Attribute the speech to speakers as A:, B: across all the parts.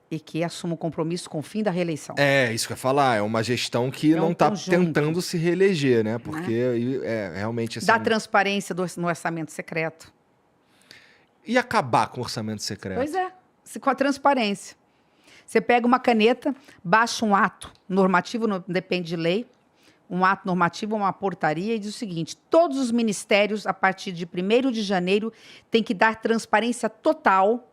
A: E que assuma o compromisso com o fim da reeleição.
B: É, isso que eu ia falar. É uma gestão que não está tentando se reeleger, né? Porque realmente... Assim,
A: dá transparência no orçamento secreto.
B: E acabar com o orçamento secreto?
A: Pois é, com a transparência. Você pega uma caneta, baixa um ato normativo, não depende de lei, um ato normativo, uma portaria, e diz o seguinte: todos os ministérios, a partir de 1º de janeiro, têm que dar transparência total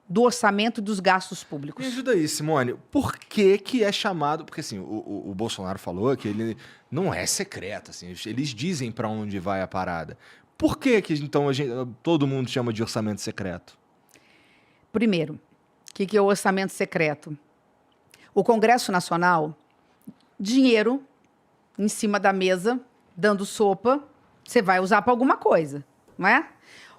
A: do orçamento e dos gastos públicos.
B: Me ajuda aí, Simone. Por que é chamado... Porque, assim, o Bolsonaro falou que ele não é secreto, assim, eles dizem para onde vai a parada. Por que então, todo mundo chama de orçamento secreto?
A: Primeiro, o que é o orçamento secreto? O Congresso Nacional, dinheiro em cima da mesa, dando sopa, você vai usar para alguma coisa, não é?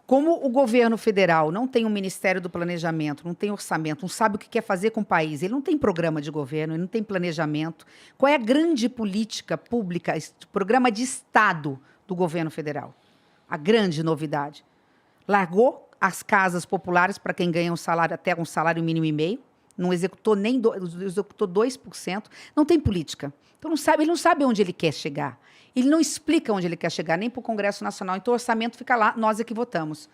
A: Como o governo federal não tem um Ministério do Planejamento, não tem orçamento, não sabe o que quer fazer com o país, ele não tem programa de governo, ele não tem planejamento. Qual é a grande política pública, programa de Estado do governo federal? A grande novidade. Largou as casas populares para quem ganha um salário, até um salário mínimo e meio, não executou executou 2%, não tem política. Então ele não sabe onde ele quer chegar. Ele não explica onde ele quer chegar, nem para o Congresso Nacional. Então o orçamento fica lá, nós é que votamos.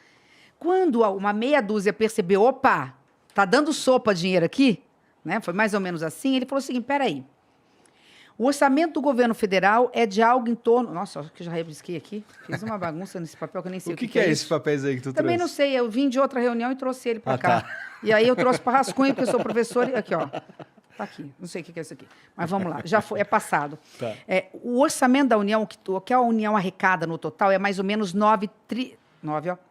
A: Quando uma meia dúzia percebeu, opa, tá dando sopa dinheiro aqui, né? Foi mais ou menos assim, ele falou o seguinte: peraí, o orçamento do governo federal é de algo em torno... Nossa, acho que já rebrisquei aqui. Fiz uma bagunça nesse papel que eu nem sei
B: o que é esses papéis aí que tu
A: Também
B: trouxe?
A: não sei, eu vim de outra reunião e trouxe ele para cá.
B: Tá.
A: E aí eu trouxe para rascunho, porque eu sou professor. Aqui, ó. Tá aqui. Não sei o que é isso aqui. Mas vamos lá. Já foi, é passado.
B: Tá.
A: O orçamento da União, o que a União arrecada no total, é mais ou menos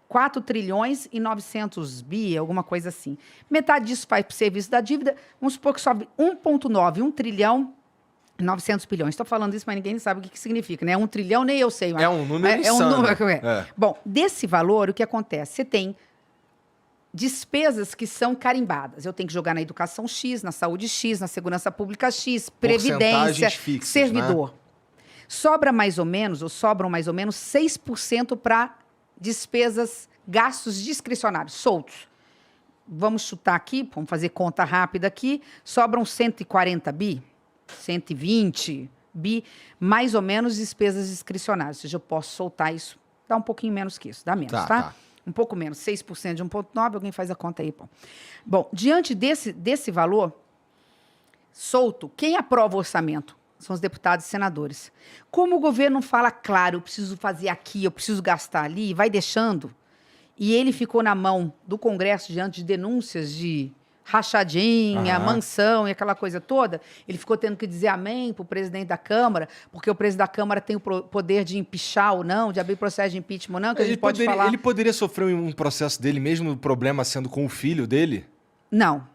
A: 4 trilhões e 900 bi, alguma coisa assim. Metade disso vai para o serviço da dívida. Vamos supor que sobe 1,9, 1 trilhão 900 bilhões. Estou falando isso, mas ninguém sabe o que significa, né? 1 trilhão, nem eu sei. Mas
B: é um número
A: É um
B: insano.
A: número.
B: É.
A: Bom, desse valor, o que acontece? Você tem despesas que são carimbadas. Eu tenho que jogar na educação X, na saúde X, na segurança pública X, previdência,
B: fixas,
A: servidor.
B: Né?
A: Sobram mais ou menos 6% para despesas, gastos discricionários, soltos. Vamos chutar aqui, vamos fazer conta rápida aqui, sobram 140 bi, 120 bi, mais ou menos despesas discricionárias. Ou seja, eu posso soltar isso, dá um pouquinho menos que isso, dá menos, tá? Um pouco menos, 6% de 1,9, alguém faz a conta aí. Bom, diante desse valor solto, quem aprova o orçamento? São os deputados e senadores. Como o governo fala, claro, eu preciso fazer aqui, eu preciso gastar ali, vai deixando, e ele ficou na mão do Congresso diante de denúncias de rachadinha, mansão e aquela coisa toda, ele ficou tendo que dizer amém para o presidente da Câmara, porque o presidente da Câmara tem o poder de empichar ou não, de abrir processo de impeachment ou não, que a gente pode falar...
B: Ele poderia sofrer um processo dele mesmo, o problema sendo com o filho dele?
A: Não.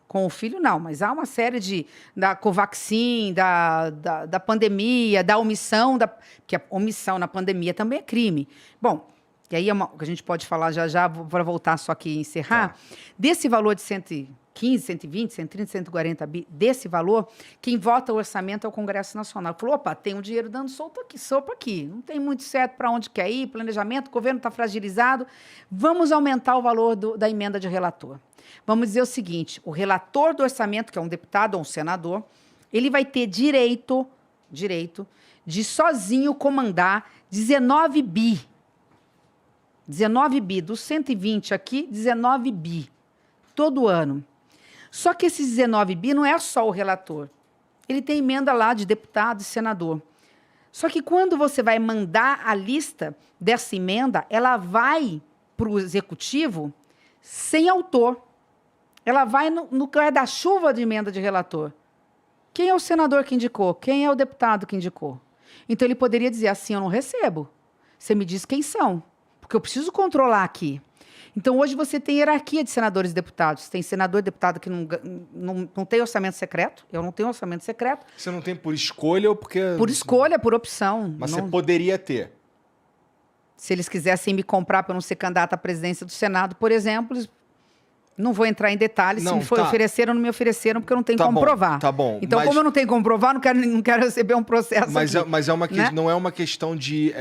A: Com o filho não, mas há uma série da Covaxin, da pandemia, da omissão, porque a omissão na pandemia também é crime. Bom, e aí que a gente pode falar já, para voltar só aqui e encerrar. Tá. Desse valor de 115, 120, 130, 140 bi, desse valor, quem vota o orçamento é o Congresso Nacional. Falou, opa, tem um dinheiro dando sopa aqui. Não tem muito certo para onde quer ir, planejamento, o governo está fragilizado. Vamos aumentar o valor da emenda de relator. Vamos dizer o seguinte, o relator do orçamento, que é um deputado ou um senador, ele vai ter direito de sozinho comandar 19 bi. 19 bi, dos 120 aqui, 19 bi, todo ano. Só que esses 19 bi não é só o relator. Ele tem emenda lá de deputado e senador. Só que quando você vai mandar a lista dessa emenda, ela vai para o executivo sem autor. Ela vai no guarda-chuva de emenda de relator. Quem é o senador que indicou? Quem é o deputado que indicou? Então, ele poderia dizer assim, eu não recebo. Você me diz quem são. Porque eu preciso controlar aqui. Então, hoje você tem hierarquia de senadores e deputados. Tem senador e deputado que não tem orçamento secreto. Eu não tenho orçamento secreto.
B: Você não tem por escolha ou porque...
A: Por escolha, por opção.
B: Mas você poderia ter.
A: Se eles quisessem me comprar para eu não ser candidato à presidência do Senado, por exemplo, não vou entrar em detalhes. Se me ofereceram, não me ofereceram, porque eu não tenho como provar.
B: Tá bom.
A: Então, como eu não tenho como provar, não quero receber um processo
B: mas
A: aqui,
B: mas
A: né?
B: Não é uma questão de,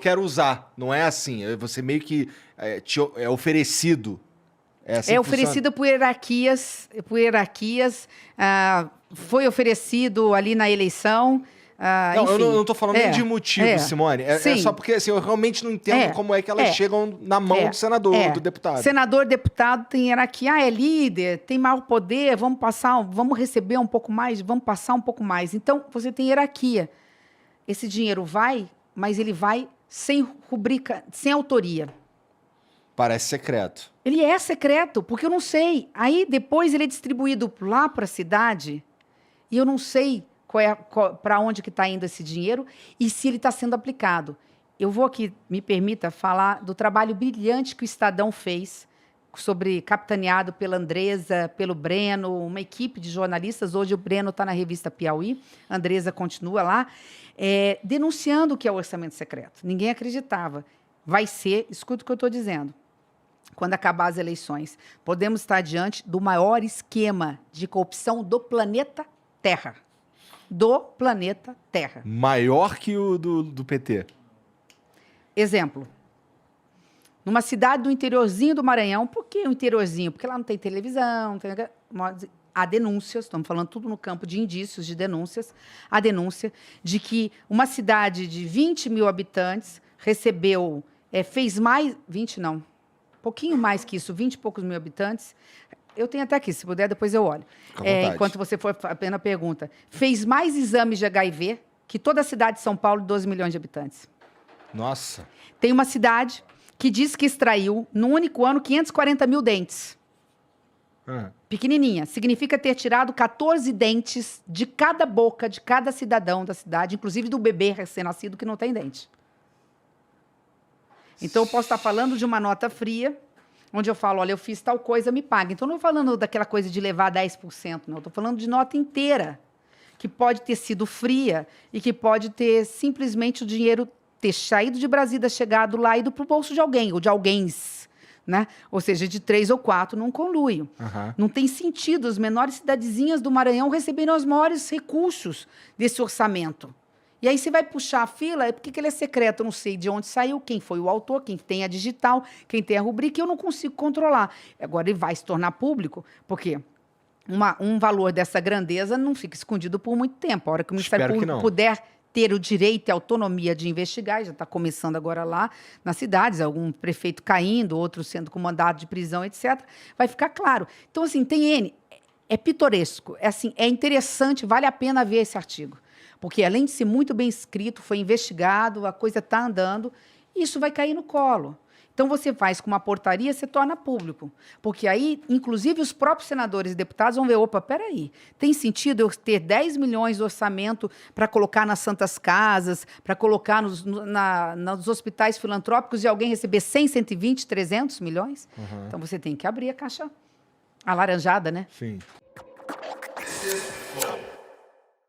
B: quero usar. Não é assim. Você meio que é oferecido É assim
A: É
B: que funciona?
A: oferecida por hierarquias, foi oferecido ali na eleição.
B: Não,
A: enfim.
B: eu não tô falando nem de motivo, Simone. É
A: Sim.
B: só porque assim, eu realmente não entendo como é que elas chegam na mão do senador, do deputado.
A: Senador, deputado tem hierarquia. É líder, tem maior poder, vamos receber um pouco mais, vamos passar um pouco mais. Então, você tem hierarquia. Esse dinheiro vai, mas ele vai sem rubrica, sem autoria.
B: Parece secreto.
A: Ele é secreto, porque eu não sei. Aí, depois, ele é distribuído lá para a cidade e eu não sei para onde que está indo esse dinheiro e se ele está sendo aplicado. Eu vou aqui, me permita, falar do trabalho brilhante que o Estadão fez, capitaneado pela Andresa, pelo Breno, uma equipe de jornalistas. Hoje o Breno está na revista Piauí, a Andresa continua lá, denunciando o que é o orçamento secreto. Ninguém acreditava. Vai ser, escuta o que eu estou dizendo, quando acabar as eleições, podemos estar diante do maior esquema de corrupção do planeta Terra. Do planeta Terra.
B: Maior que o do PT.
A: Exemplo. Numa cidade do interiorzinho do Maranhão, por que o interiorzinho? Porque lá não tem televisão, há denúncias, estamos falando tudo no campo de indícios, de denúncias, há denúncia de que uma cidade de 20 mil habitantes recebeu, fez mais, 20 não, pouquinho mais que isso, 20 e poucos mil habitantes. Eu tenho até aqui, se puder, depois eu olho. Enquanto você for apenas pergunta. Fez mais exames de HIV que toda a cidade de São Paulo, 12 milhões de habitantes.
B: Nossa.
A: Tem uma cidade que diz que extraiu, num único ano, 540 mil dentes. Pequenininha. Significa ter tirado 14 dentes de cada boca, de cada cidadão da cidade, inclusive do bebê recém-nascido que não tem dente. Então, eu posso estar falando de uma nota fria, onde eu falo, olha, eu fiz tal coisa, me paga. Então, não estou falando daquela coisa de levar 10%, não. Estou falando de nota inteira, que pode ter sido fria e que pode ter simplesmente o dinheiro ter saído de Brasília, chegado lá e ido para o bolso de alguém, ou de alguéms, né? Ou seja, de 3 ou 4 num conluio. Não tem sentido as menores cidadezinhas do Maranhão receberem os maiores recursos desse orçamento. E aí você vai puxar a fila, porque ele é secreto, eu não sei de onde saiu, quem foi o autor, quem tem a digital, quem tem a rubrica, eu não consigo controlar. Agora ele vai se tornar público, porque um valor dessa grandeza não fica escondido por muito tempo. A hora que o Ministério Público puder ter o direito e a autonomia de investigar, já está começando agora lá nas cidades, algum prefeito caindo, outro sendo com mandado de prisão, etc., vai ficar claro. Então, assim, é pitoresco, é interessante, vale a pena ver esse artigo. Porque, além de ser muito bem escrito, foi investigado, a coisa está andando, e isso vai cair no colo. Então, você faz com uma portaria, você torna público. Porque aí, inclusive, os próprios senadores e deputados vão ver, opa, peraí, tem sentido eu ter 10 milhões de orçamento para colocar nas santas casas, para colocar nos hospitais filantrópicos e alguém receber 100, 120, 300 milhões? Então, você tem que abrir a caixa alaranjada, né?
B: Sim.